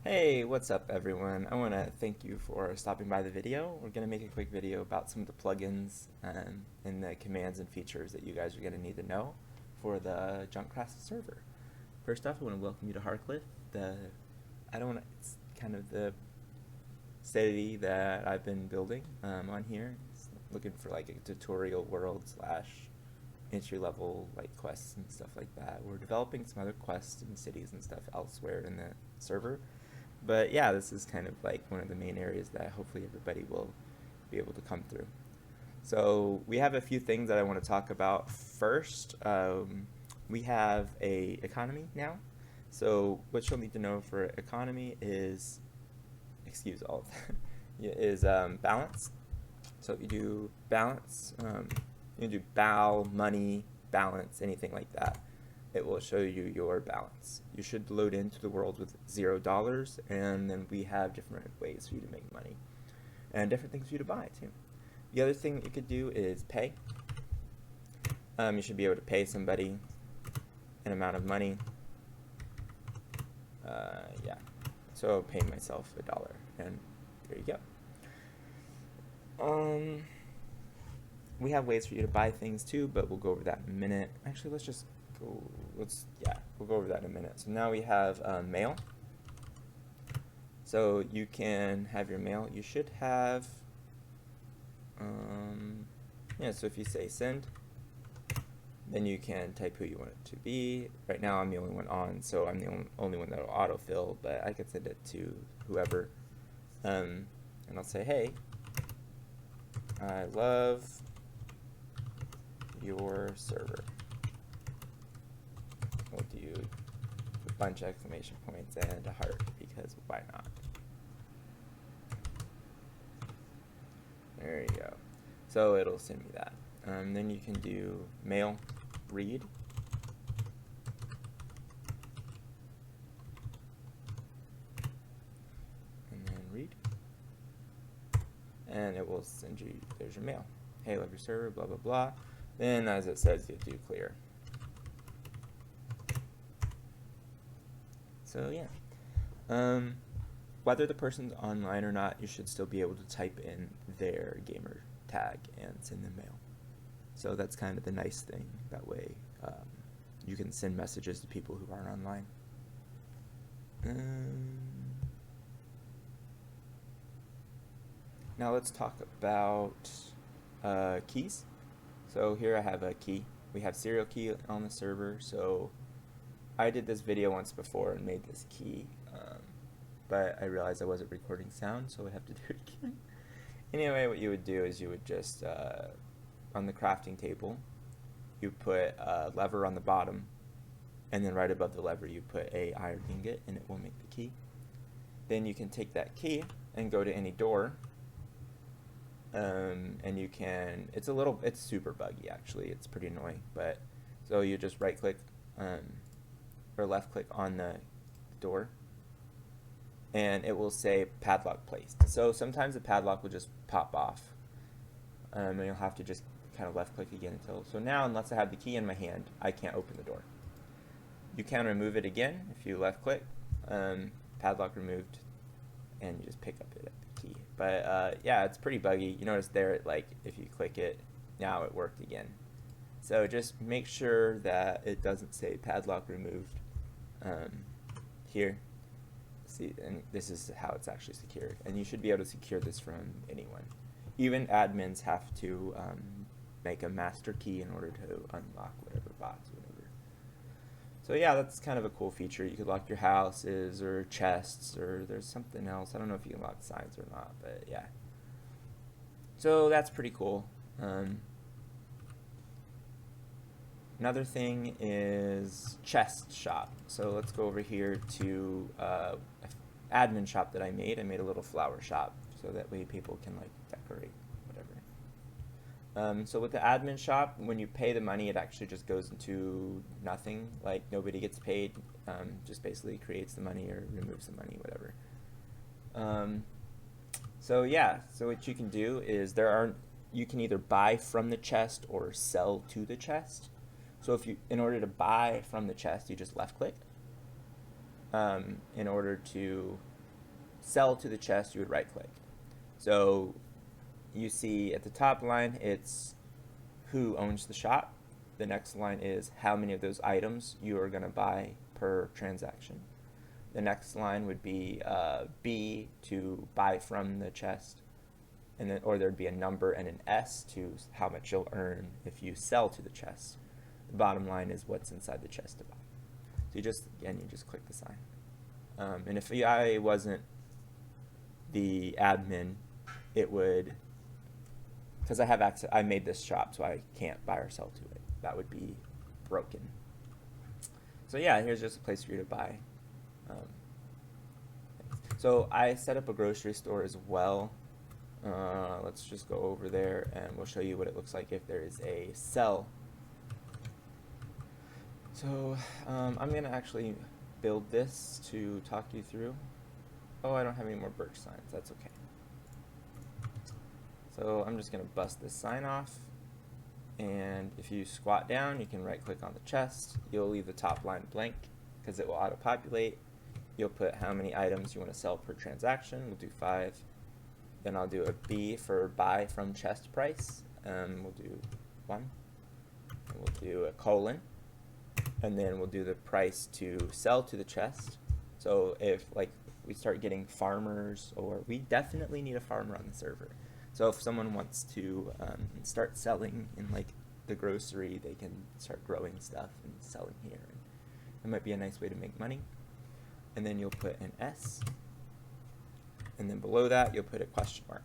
Hey, what's up everyone? I want to thank you for stopping by the video. We're going to make a quick video about some of the plugins and the commands and features that you guys are going to need to know for the Junkcraft server. First off, I want to welcome you to Harcliffe. It's kind of the city that I've been building on here. It's looking for like a tutorial world slash entry level like quests and stuff like that. We're developing some other quests and cities and stuff elsewhere in the server. But yeah, this is kind of like one of the main areas that hopefully everybody will be able to come through. So we have a few things that I want to talk about first. We have a economy now. So what you'll need to know for economy is, excuse all of that, is balance. So if you do balance, you can do bow, money, balance, anything like that. It will show you your balance. You should load into the world with $0, and then we have different ways for you to make money and different things for you to buy too. The other thing that you could do is pay. You should be able to pay somebody an amount of money. Yeah, so I'll pay myself $1, and there you go. We have ways for you to buy things too, but we'll go over that in a minute. Actually, we'll go over that in a minute. So now we have mail. So you can have your mail. You should have, so if you say send, then you can type who you want it to be. Right now I'm the only one on, so I'm the only one that will autofill, but I could send it to whoever. And I'll say, hey, I love your server. We'll do a bunch of exclamation points and a heart, because why not? There you go. So it'll send me that. Then you can do mail, read. And then read. And it will send you, there's your mail. Hey, love your server, blah, blah, blah. Then, as it says, you do clear. So yeah, whether the person's online or not, you should still be able to type in their gamer tag and send them mail. So that's kind of the nice thing. That way you can send messages to people who aren't online. Now let's talk about keys. So here I have a key. We have serial key on the server, so I did this video once before and made this key, but I realized I wasn't recording sound, so I have to do it again. Anyway, what you would do is you would just, on the crafting table, you put a lever on the bottom, and then right above the lever you put a iron ingot, and it will make the key. Then you can take that key and go to any door, and you can, it's super buggy actually, it's pretty annoying, but, so you just right click, or left click on the door, and it will say padlock placed. So sometimes the padlock will just pop off, and you'll have to just kind of left click again until, so now unless I have the key in my hand, I can't open the door. You can remove it again if you left click, padlock removed, and you just pick up the key. But yeah, it's pretty buggy. You notice there, like if you click it, now it worked again. So just make sure that it doesn't say padlock removed here. See, and this is how it's actually secured. And you should be able to secure this from anyone. Even admins have to make a master key in order to unlock whatever bots, whatever. So yeah, that's kind of a cool feature. You could lock your houses or chests, or there's something else. I don't know if you can lock signs or not, but yeah. So that's pretty cool. Another thing is chest shop. So let's go over here to admin shop that I made. I made a little flower shop so that way people can like decorate whatever. So with the admin shop, when you pay the money, it actually just goes into nothing. Like nobody gets paid. Just basically creates the money or removes the money, whatever. So yeah, so what you can do is you can either buy from the chest or sell to the chest. So in order to buy from the chest, you just left click. In order to sell to the chest, you would right click. So you see at the top line, it's who owns the shop. The next line is how many of those items you are going to buy per transaction. The next line would be B to buy from the chest, and then, or there'd be a number and an S to how much you'll earn if you sell to the chest. The bottom line is what's inside the chest to buy. So you just click the sign. And if I wasn't the admin, it would, because I have access, I made this shop, so I can't buy or sell to it. That would be broken. So yeah, here's just a place for you to buy. So I set up a grocery store as well. Let's just go over there and we'll show you what it looks like if there is a sell. So I'm going to actually build this to talk you through. Oh, I don't have any more birch signs. That's okay. So I'm just going to bust this sign off. And if you squat down, you can right click on the chest. You'll leave the top line blank because it will auto-populate. You'll put how many items you want to sell per transaction. We'll do 5. Then I'll do a B for buy from chest price. We'll do 1. And we'll do a colon. And then we'll do the price to sell to the chest. So if like we start getting farmers, or we definitely need a farmer on the server. So if someone wants to start selling in like the grocery, they can start growing stuff and selling here. And it might be a nice way to make money. And then you'll put an S. And then below that, you'll put a question mark.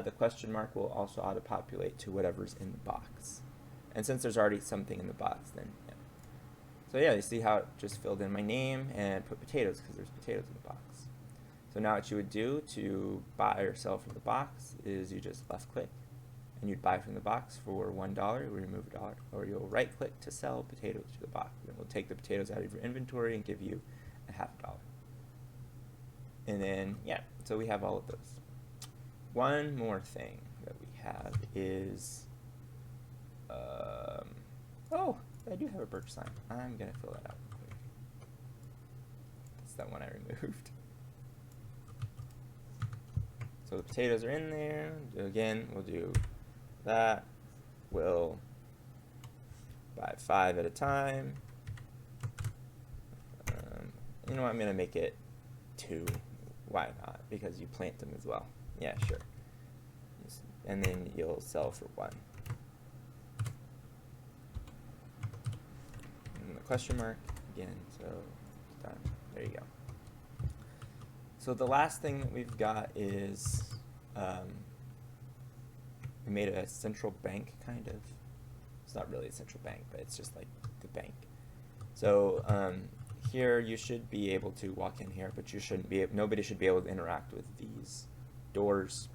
The question mark will also auto-populate to whatever's in the box. And since there's already something in the box, then yeah. So yeah, you see how it just filled in my name and put potatoes because there's potatoes in the box. So now what you would do to buy or sell from the box is you just left click and you'd buy from the box for $1, we remove $1, or you'll right click to sell potatoes to the box. Then we'll take the potatoes out of your inventory and give you a $0.50. And then, yeah, so we have all of those. One more thing that we have is, oh, I do have a birch sign. I'm going to fill that out real quick. That's that one I removed. So the potatoes are in there. Again, we'll do that. We'll buy 5 at a time. You know what, I'm going to make it 2. Why not? Because you plant them as well. Yeah, sure. And then you'll sell for 1. And the question mark again, so it's done. There you go. So the last thing that we've got is we made a central bank, kind of. It's not really a central bank, but it's just like the bank. So here you should be able to walk in here, but you shouldn't be. Nobody should be able to interact with these doors.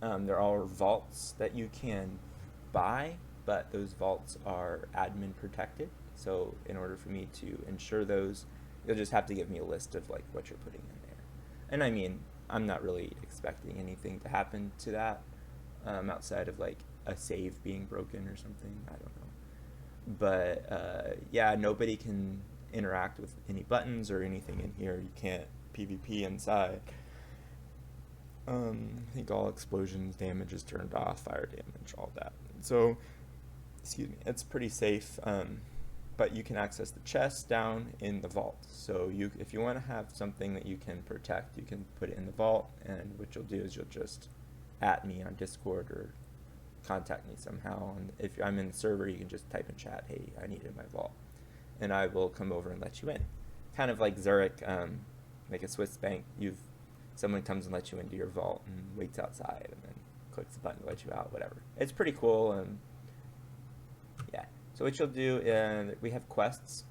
There are vaults that you can buy, but those vaults are admin protected. So in order for me to ensure those, you'll just have to give me a list of like what you're putting in there. And I mean, I'm not really expecting anything to happen to that outside of like a save being broken or something. I don't know. But yeah, nobody can interact with any buttons or anything in here. You can't PvP inside. I think all explosions damage is turned off, fire damage, all that. So, excuse me, it's pretty safe. But you can access the chest down in the vault. So if you want to have something that you can protect, you can put it in the vault, and what you'll do is you'll just @ me on Discord or contact me somehow. And if I'm in the server, you can just type in chat, hey, I need it in my vault. And I will come over and let you in. Kind of like Zurich, like a Swiss bank, someone comes and lets you into your vault and waits outside and then clicks the button to let you out, whatever. It's pretty cool. Yeah. So what you'll do, we have quests.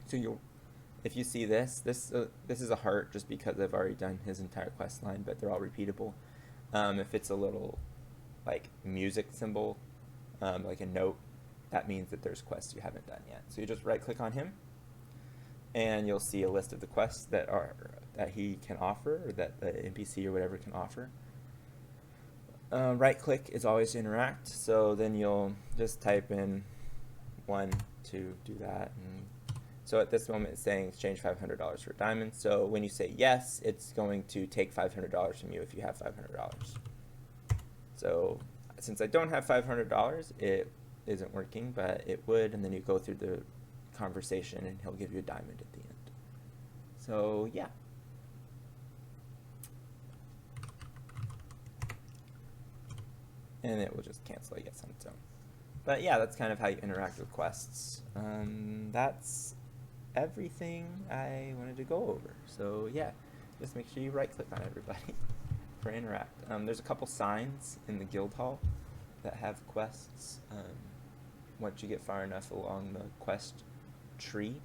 So if you see this is a heart just because I've already done his entire quest line, but they're all repeatable. If it's a little like music symbol, like a note, that means that there's quests you haven't done yet. So you just right click on him and you'll see a list of the quests that he can offer, or that the NPC or whatever can offer. Right click is always to interact, so then you'll just type in 1 to do that. And So at this moment, it's saying exchange $500 for diamonds. So when you say yes, it's going to take $500 from you if you have $500. So since I don't have $500, it isn't working, but it would, and then you go through the conversation and he'll give you a diamond at the end. So yeah. And it will just cancel yes on its own. But yeah, that's kind of how you interact with quests. That's everything I wanted to go over. So yeah, just make sure you right click on everybody for interact. There's a couple signs in the guild hall that have quests. Once you get far enough along the quest tree,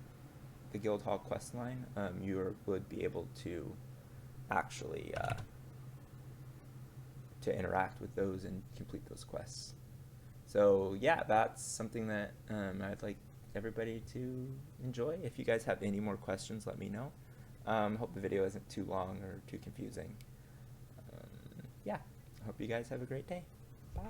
the guild hall quest line, you would be able to actually to interact with those and complete those quests. So yeah, that's something that I'd like everybody to enjoy. If you guys have any more questions, let me know. Hope the video isn't too long or too confusing. Yeah, I hope you guys have a great day. Bye.